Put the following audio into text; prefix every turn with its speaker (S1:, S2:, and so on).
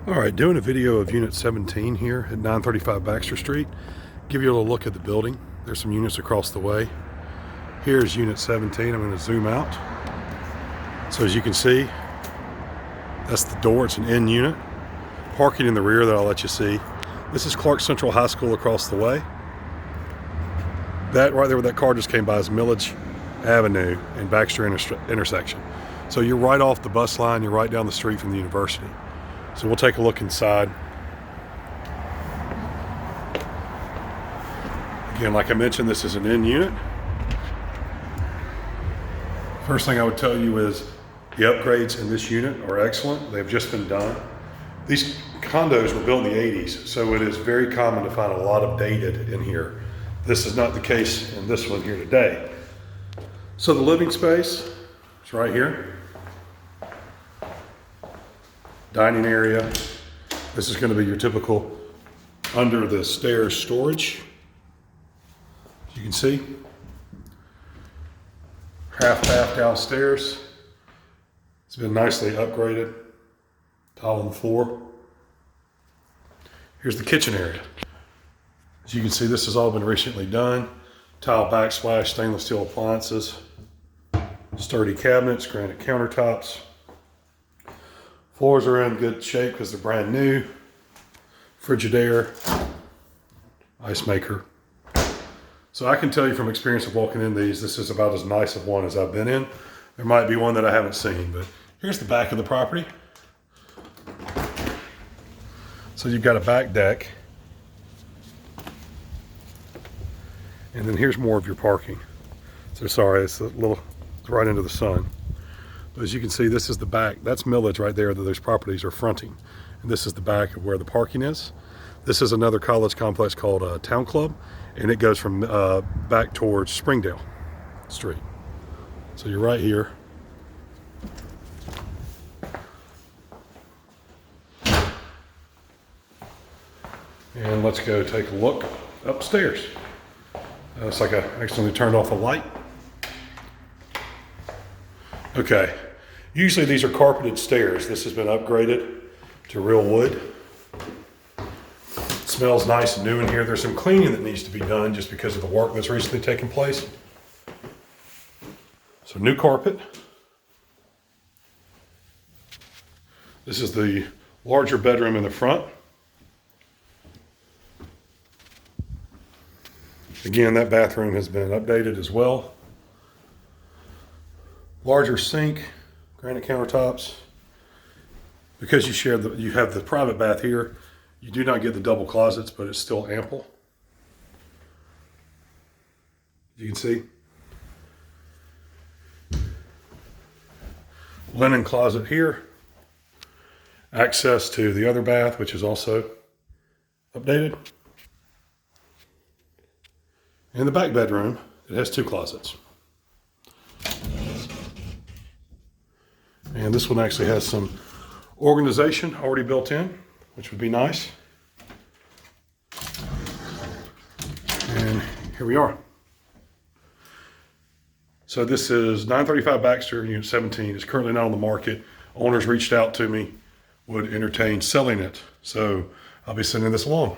S1: All right, doing a video of Unit 17 here at 935 Baxter Street. Give you a little look at the building. There's some units across the way. Here's Unit 17. I'm going to zoom out. So as you can see, that's the door. It's an in unit. Parking in the rear that I'll let you see. This is Clark Central High School across the way. That right there where that car just came by is Milledge Avenue and Baxter intersection. So you're right off the bus line. You're right down the street from the university. So we'll take a look inside. Again, like I mentioned, this is an in unit. First thing I would tell you is the upgrades in this unit are excellent. They've just been done. These condos were built in the 80s, so it is very common to find a lot of dated in here. This is not the case in this one here today. So the living space is right here. Dining area. This is going to be your typical under the stairs storage. As you can see, half bath downstairs. It's been nicely upgraded. Tile on the floor. Here's the kitchen area. As you can see, this has all been recently done. Tile backsplash, stainless steel appliances, sturdy cabinets, granite countertops. Floors are in good shape because they're brand new. Frigidaire, ice maker. So I can tell you from experience of walking in these, this is about as nice of one as I've been in. There might be one that I haven't seen, but here's the back of the property. So you've got a back deck. And then here's more of your parking. So sorry, it's right into the sun. But as you can see, this is the back. That's Milledge right there that those properties are fronting. And this is the back of where the parking is. This is another college complex called Town Club, and it goes from back towards Springdale Street. So you're right here. And let's go take a look upstairs. It's like I accidentally turned off a light. Okay, usually these are carpeted stairs. This has been upgraded to real wood. It smells nice and new in here. There's some cleaning that needs to be done just because of the work that's recently taken place. So new carpet. This is the larger bedroom in the front. Again, that bathroom has been updated as well. Larger sink, granite countertops. Because you have the private bath here, you do not get the double closets, but it's still ample. You can see. Linen closet here. Access to the other bath, which is also updated. In the back bedroom, it has two closets. And this one actually has some organization already built in, which would be nice. And here we are. So this is 935 Baxter, Unit 17. It's currently not on the market. Owners reached out to me, would entertain selling it. So I'll be sending this along.